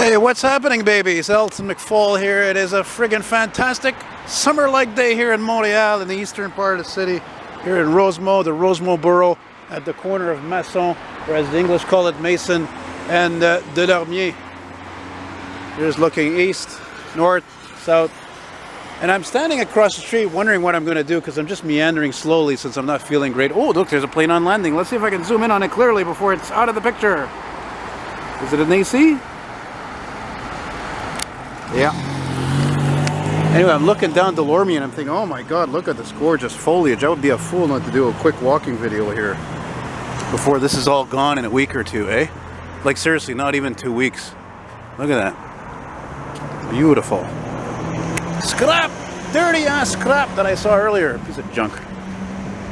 Hey, what's happening, babies? Elton McFall here. It is a friggin' fantastic summer-like day here in Montreal, in the eastern part of the city, here in Rosemont, the Rosemont Borough, at the corner of Masson, or as the English call it, Mason, and de Lormier. Here's looking east, north, south, and I'm standing across the street wondering what I'm going to do because I'm just meandering slowly since I'm not feeling great. Oh, look, there's a plane on landing. Let's see if I can zoom in on it clearly before it's out of the picture. Is it an AC? Yeah. Anyway, I'm looking down to Lormier and I'm thinking, oh my god, look at this gorgeous foliage. I would be a fool not to do a quick walking video here before this is all gone in a week or two, eh? Like seriously, not even 2 weeks. Look at that. Beautiful. Scrap! Dirty ass scrap that I saw earlier. A piece of junk.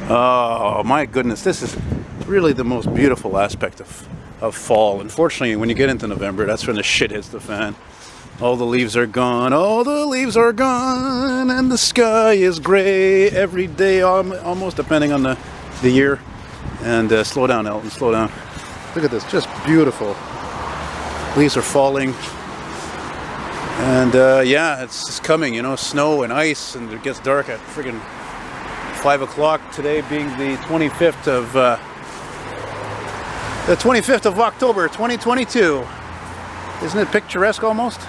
Oh my goodness, this is really the most beautiful aspect of fall. Unfortunately, when you get into November, that's when the shit hits the fan. All the leaves are gone, all the leaves are gone, and the sky is gray every day, almost, depending on the year. And slow down, Elton, slow down. Look at this, just beautiful. Leaves are falling. And yeah, it's coming, you know, snow and ice, and it gets dark at friggin' 5 o'clock, today being the 25th of October, 2022. Isn't it picturesque almost?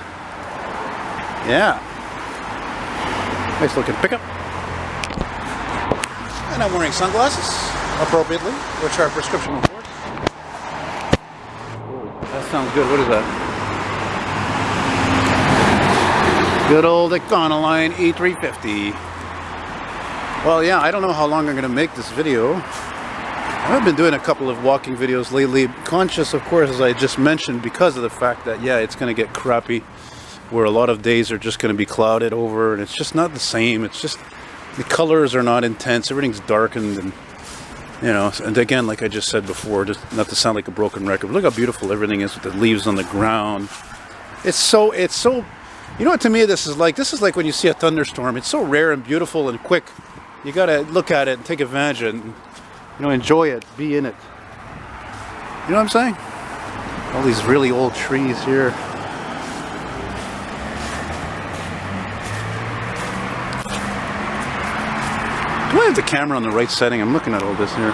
Yeah. Nice looking pickup. And I'm wearing sunglasses, appropriately, which are prescription, of course. Oh, that sounds good. What is that? Good old Econoline E350. Well, yeah, I don't know how long I'm going to make this video. I've been doing a couple of walking videos lately, conscious, of course, as I just mentioned, because of the fact that, yeah, it's going to get crappy, where a lot of days are just going to be clouded over, and it's just not the same. It's just, the colors are not intense, everything's darkened, and, you know, and again, like I just said before, just not to sound like a broken record, look how beautiful everything is with the leaves on the ground. It's so, you know what, to me this is like when you see a thunderstorm. It's so rare and beautiful and quick. You got to look at it and take advantage of it, and, you know, enjoy it, be in it. You know what I'm saying? All these really old trees here. Do I have the camera on the right setting? I'm looking at all this here.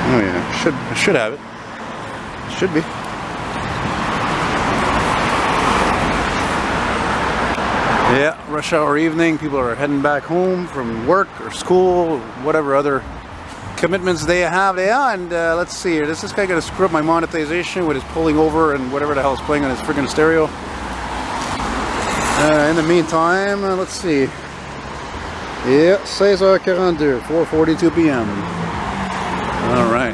Oh yeah, I should have it. Should be. Yeah, rush hour evening. People are heading back home from work or school, whatever other commitments they have. Yeah, and let's see here. This guy going to screw up my monetization with his pulling over and whatever the hell is playing on his freaking stereo. In the meantime, let's see. Yeah, 16h42, 4:42 p.m. All right.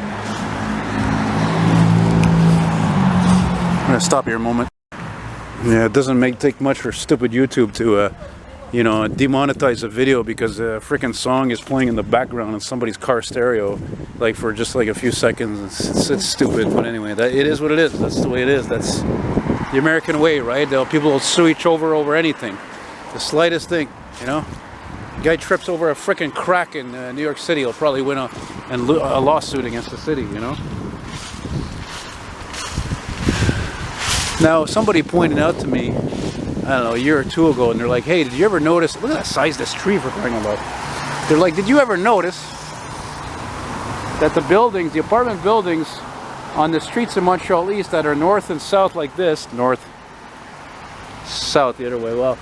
I'm going to stop here a moment. Yeah, it doesn't take much for stupid YouTube to, you know, demonetize a video because a freaking song is playing in the background in somebody's car stereo, like for just like a few seconds. It's stupid, but anyway, it is what it is. That's the way it is. That's the American way, right? People will sue each other over anything, the slightest thing, you know. Guy trips over a freaking crack in New York City, he'll probably win a lawsuit against the city, you know. Now, somebody pointed out to me, I don't know, a year or two ago, and they're like, hey, did you ever notice, look at the size of this tree for crying out loud. They're like, did you ever notice that the buildings, the apartment buildings on the streets of Montreal'S that are north and south like this, north, south the other way, well,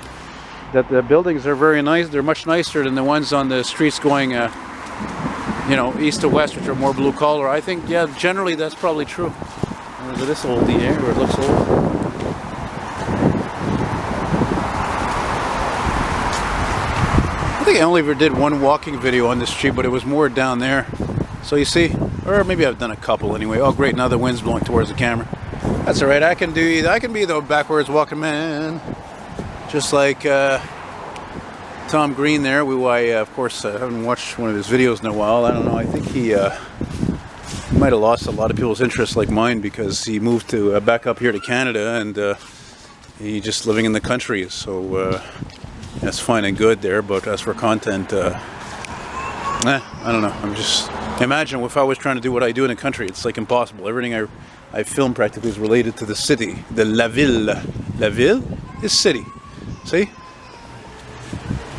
that the buildings are very nice, they're much nicer than the ones on the streets going, you know, east to west, which are more blue collar. I think, yeah, generally that's probably true. Or is it this oldie here, or it looks old? I think I only ever did one walking video on this street, but it was more down there. So you see, or maybe I've done a couple anyway. Oh great, now the wind's blowing towards the camera. That's alright, I can be the backwards walking man. Just like Tom Green there, who I, of course, haven't watched one of his videos in a while. I don't know, I think he might have lost a lot of people's interest like mine because he moved to back up here to Canada, and he's just living in the country. So that's fine and good there, but as for content, I don't know. I'm just, imagine if I was trying to do what I do in the country, it's like impossible. Everything I filmed practically is related to the city, the La Ville. La Ville is city. See?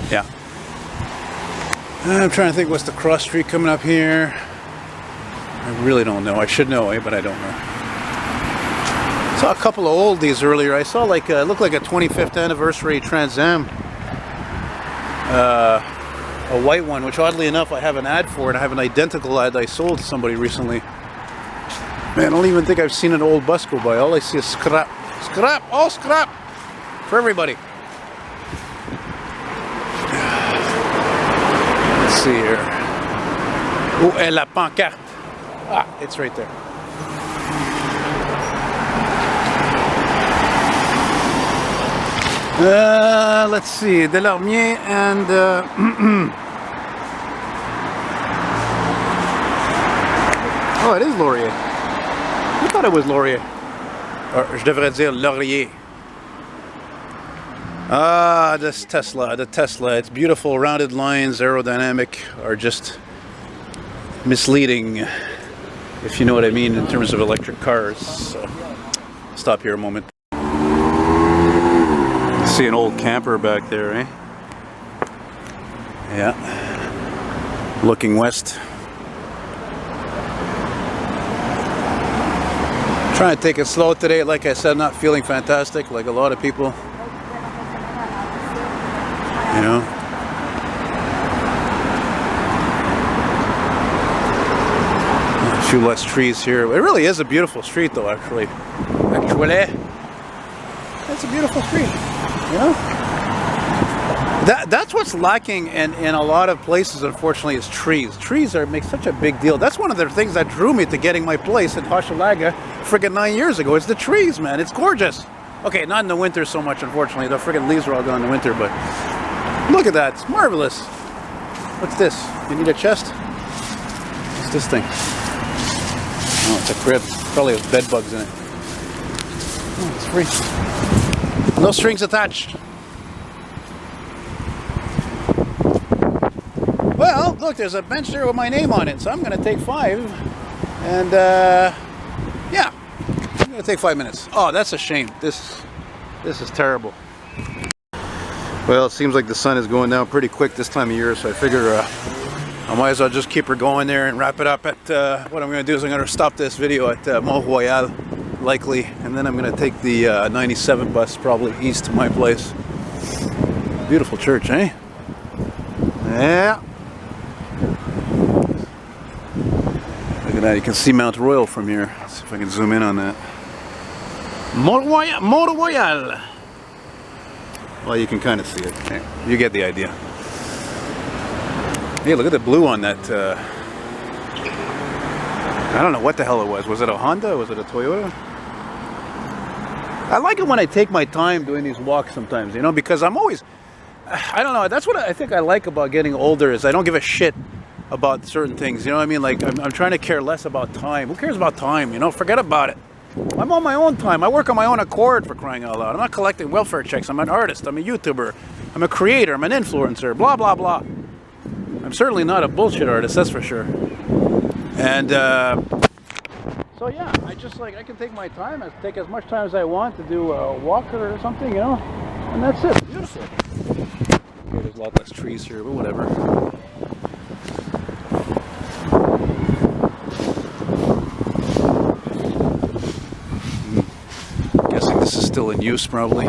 Yeah. I'm trying to think what's the cross street coming up here. I really don't know. I should know, but I don't know. Saw a couple of oldies earlier. I saw like it looked like a 25th anniversary Trans Am. A white one, which oddly enough I have an ad for, and I have an identical ad I sold to somebody recently. Man, I don't even think I've seen an old bus go by. All I see is scrap. Scrap! All scrap! For everybody. Let's see here. Où est la pancarte? Ah, it's right there. Let's see. The Lormier and... oh, it is Laurier. I thought it was Laurier. Or, je devrais dire Laurier. Ah, this Tesla, the Tesla. Its beautiful rounded lines, aerodynamic, are just misleading, if you know what I mean, in terms of electric cars. So, stop here a moment. See an old camper back there, eh? Yeah. Looking west. Trying to take it slow today. Like I said, not feeling fantastic like a lot of people. You know? A few less trees here. It really is a beautiful street though, actually. It's a beautiful street. You know? That's what's lacking in a lot of places, unfortunately, is trees. Trees make such a big deal. That's one of the things that drew me to getting my place in Hochelaga friggin' 9 years ago. It's the trees, man. It's gorgeous. Okay, not in the winter so much, unfortunately. The friggin' leaves are all gone in the winter, but look at that. It's marvelous. What's this? You need a chest? What's this thing? Oh, it's a crib. Probably has bed bugs in it. Oh, it's free. No strings attached. Well, look, there's a bench there with my name on it, so I'm going to take 5. And, yeah, I'm going to take 5 minutes. Oh, that's a shame. This is terrible. Well, it seems like the sun is going down pretty quick this time of year, so I figure I might as well just keep her going there and wrap it up at, what I'm going to do is I'm going to stop this video at Montreal'S, likely, and then I'm going to take the 97 bus probably east to my place. Beautiful church, eh? Yeah. Look at that, you can see Mount Royal from here. Let's see if I can zoom in on that. Montreal. Well, you can kind of see it. Okay. You get the idea. Hey, look at the blue on that. I don't know what the hell it was. Was it a Honda? Was it a Toyota? I like it when I take my time doing these walks sometimes, you know, because I'm always... I don't know, that's what I think I like about getting older, is I don't give a shit about certain things, you know what I mean? Like, I'm trying to care less about time. Who cares about time, you know? Forget about it. I'm on my own time. I work on my own accord, for crying out loud. I'm not collecting welfare checks. I'm an artist. I'm a YouTuber. I'm a creator. I'm an influencer. Blah, blah, blah. I'm certainly not a bullshit artist, that's for sure. And, so yeah, I can take my time. I take as much time as I want to do a walk or something, you know? And that's it. Beautiful. Okay, there's a lot less trees here, but whatever. Guessing this is still in use, probably.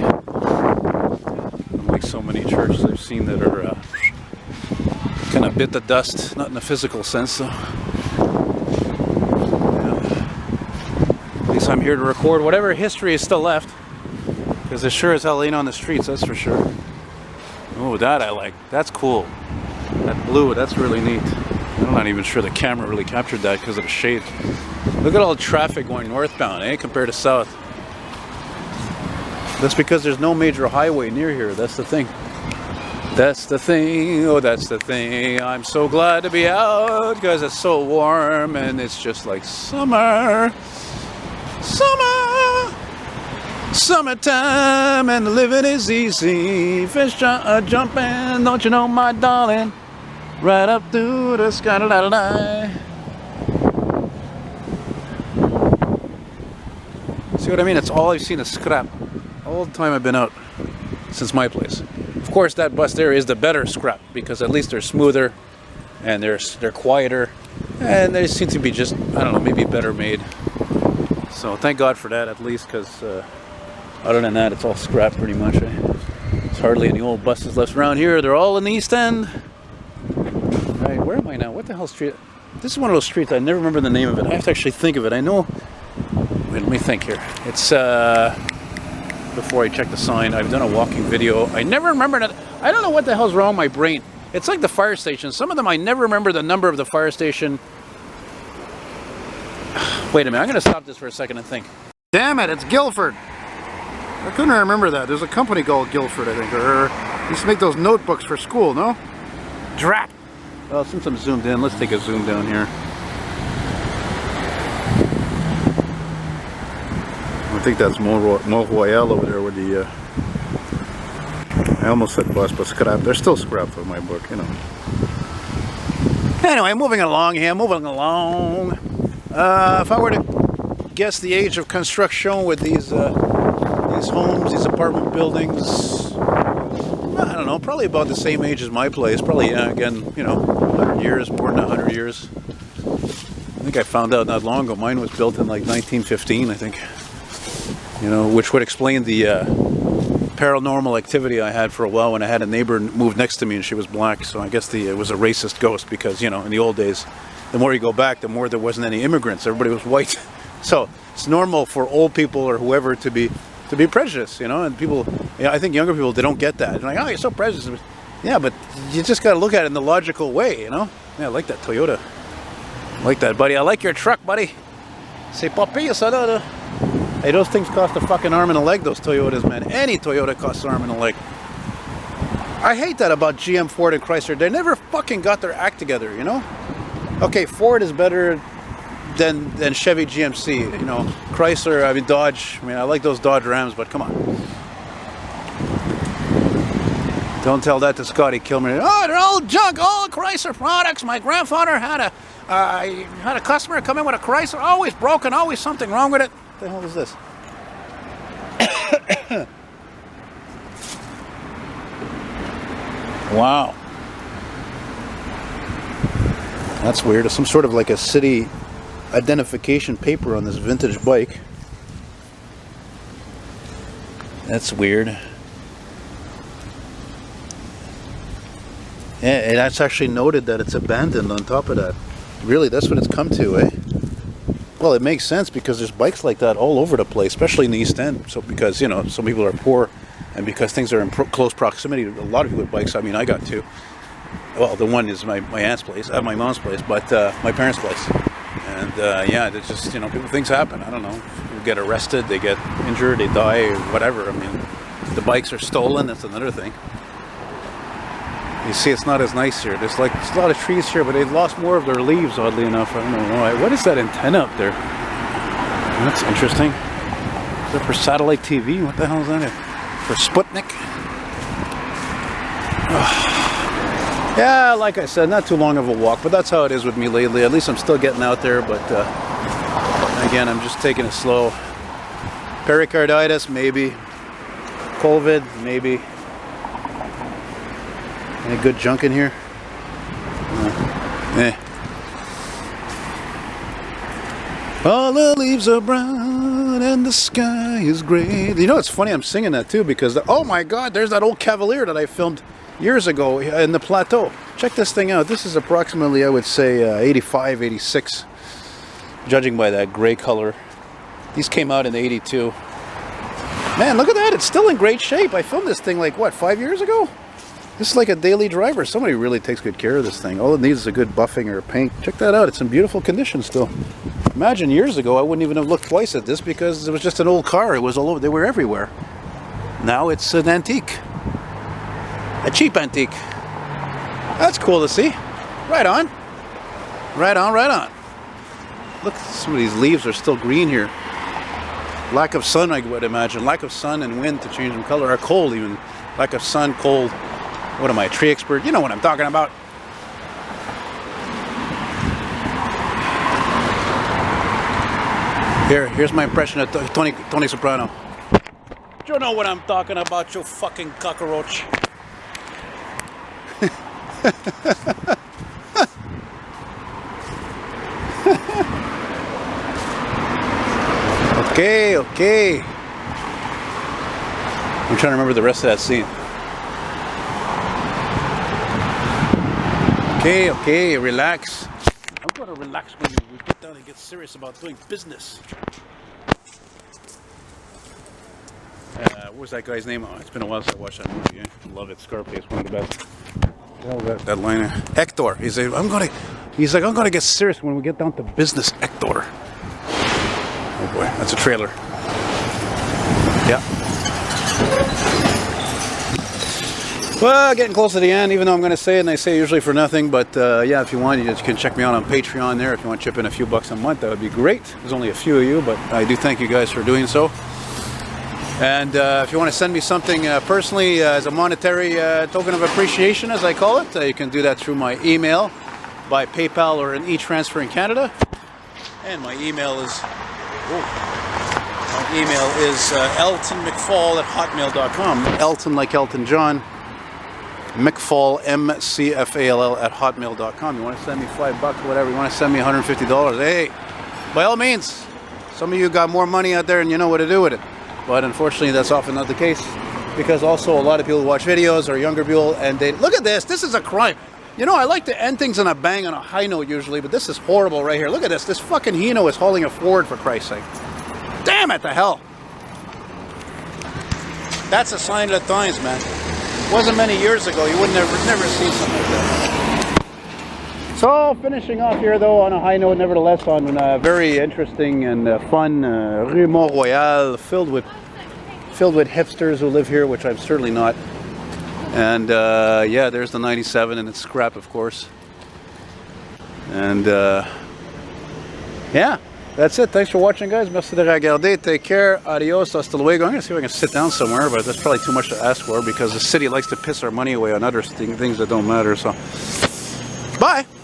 Unlike so many churches I've seen that are kind of bit the dust, not in a physical sense, though. At least I'm here to record whatever history is still left, because it sure as hell ain't on the streets, that's for sure. Oh, that I like. That's cool. That blue, that's really neat. I'm not even sure the camera really captured that because of the shade. Look at all the traffic going northbound, eh, compared to south. That's because there's no major highway near here. That's the thing. That's the thing. Oh, that's the thing. I'm so glad to be out because it's so warm and it's just like summer. Summer. Summertime and the living is easy. Fish jumping, don't you know, my darling? Right up through the sky. Da, da, da. See what I mean? It's all I've seen is scrap. All the time I've been out since my place. Of course, that bus there is the better scrap because at least they're smoother and they're quieter and they seem to be just, I don't know, maybe better made. So thank God for that at least, because other than that, it's all scrap pretty much. Eh? There's hardly any old buses left around here. They're all in the East End. Right, where am I now? What the hell street? This is one of those streets I never remember the name of it. I have to actually think of it. I know. Wait, let me think here. It's before I check the sign. I've done a walking video. I never remember that. I don't know what the hell's wrong with my brain. It's like the fire station. Some of them I never remember the number of the fire station. Wait a minute. I'm going to stop this for a second and think. Damn it! It's Guilford. I couldn't remember that. There's a company called Guilford, I think, or used to make those notebooks for school. No? Drat. Well, since I'm zoomed in, let's take a zoom down here. I think that's Mont Royal over there with the, I almost said bus, but scrap. They're still scrap in my book, you know. Anyway, moving along here, moving along. If I were to guess the age of construction with these homes, these apartment buildings, I don't know, probably about the same age as my place. Probably, again, you know, 100 years, more than 100 years. I think I found out not long ago, mine was built in like 1915, I think. You know, which would explain the paranormal activity I had for a while when I had a neighbor move next to me and she was black. So I guess it was a racist ghost because, you know, in the old days, the more you go back, the more there wasn't any immigrants. Everybody was white. So it's normal for old people or whoever to be prejudiced, you know. And people, you know, I think younger people, they don't get that. They're like, oh, you're so prejudiced. Yeah, but you just got to look at it in the logical way, you know. Yeah, I like that Toyota. I like that, buddy. I like your truck, buddy. C'est pas pire, ça là. Hey, those things cost a fucking arm and a leg, those Toyotas, man. Any Toyota costs an arm and a leg. I hate that about GM, Ford, and Chrysler. They never fucking got their act together, you know? Okay, Ford is better than Chevy GMC, you know? Chrysler, I mean, Dodge. I mean, I like those Dodge Rams, but come on. Don't tell that to Scotty Kilmer. Oh, they're all junk, all Chrysler products. My grandfather had a customer come in with a Chrysler, always broken, always something wrong with it. What the hell is this? Wow. That's weird. There's some sort of like a city identification paper on this vintage bike. That's weird. Yeah, it's actually noted that it's abandoned on top of that. Really, that's what it's come to, eh? Well, it makes sense because there's bikes like that all over the place, especially in the East End. So because, you know, some people are poor and because things are in close proximity to a lot of people with bikes. I mean, I got two. Well, the one is my aunt's place, my mom's place, but my parents' place. And yeah, it's just, you know, things happen. I don't know. People get arrested, they get injured, they die, whatever. I mean, the bikes are stolen. That's another thing. You see, it's not as nice here. There's a lot of trees here, but they've lost more of their leaves, oddly enough. I don't know why. What is that antenna up there? That's interesting. Is that for satellite TV? What the hell is that? For Sputnik? Yeah, like I said, not too long of a walk, but that's how it is with me lately. At least I'm still getting out there, but again, I'm just taking it slow. Pericarditis, maybe. COVID, maybe. Any good junk in here? Eh. All the leaves are brown and the sky is gray. You know, it's funny I'm singing that too because, oh my God, there's that old Cavalier that I filmed years ago in the Plateau. Check this thing out. This is approximately, I would say, 85, 86, judging by that gray color. These came out in 82. Man, look at that. It's still in great shape. I filmed this thing like, what, 5 years ago? This is like a daily driver. Somebody really takes good care of this thing. All it needs is a good buffing or a paint. Check that out. It's in beautiful condition still. Imagine years ago, I wouldn't even have looked twice at this because it was just an old car. It was all over. They were everywhere. Now it's an antique. A cheap antique. That's cool to see. Right on. Right on, right on. Look, some of these leaves are still green here. Lack of sun, I would imagine. Lack of sun and wind to change them color. Or cold even. Lack of sun, cold. What am I, a tree expert? You know what I'm talking about. Here's my impression of Tony Soprano. Do you know what I'm talking about, you fucking cockroach? Okay. I'm trying to remember the rest of that scene. Okay, relax. I'm going to relax when we get down and get serious about doing business. What was that guy's name? Oh, it's been a while since I watched that movie. I love it. Scarface, one of the best. Oh, that line. Hector. He's like, I'm gonna get serious when we get down to business, Hector. Oh boy, that's a trailer. Yeah. Well, getting close to the end, even though I'm going to say it, and I say it usually for nothing, but yeah, if you want, you can check me out on Patreon there. If you want to chip in a few bucks a month, that would be great. There's only a few of you, but I do thank you guys for doing so. And if you want to send me something personally as a monetary token of appreciation, as I call it, you can do that through my email, by PayPal, or an e-transfer in Canada. And my email is... eltonmcfall@hotmail.com. Elton like Elton John. McFall, MCFALL @hotmail.com. You want to send me $5, whatever. You want to send me $150. Hey, by all means. Some of you got more money out there and you know what to do with it. But unfortunately, that's often not the case. Because also a lot of people watch videos, or younger people, and they look at this. This is a crime. You know, I like to end things on a bang, on a high note usually, but this is horrible right here. Look at this. This fucking Hino is hauling a Ford, for Christ's sake. Damn it, the hell. That's a sign of the times, man. It wasn't many years ago. You would never see something like that. So, finishing off here, though, on a high note, nevertheless, on a very interesting and fun Rue Montreal, filled with hipsters who live here, which I'm certainly not. And yeah, there's the 97, and it's scrap, of course. And yeah. That's it. Thanks for watching, guys. Merci de regarder. Take care. Adios. Hasta luego. I'm going to see if I can sit down somewhere, but that's probably too much to ask for because the city likes to piss our money away on other things that don't matter. So, bye.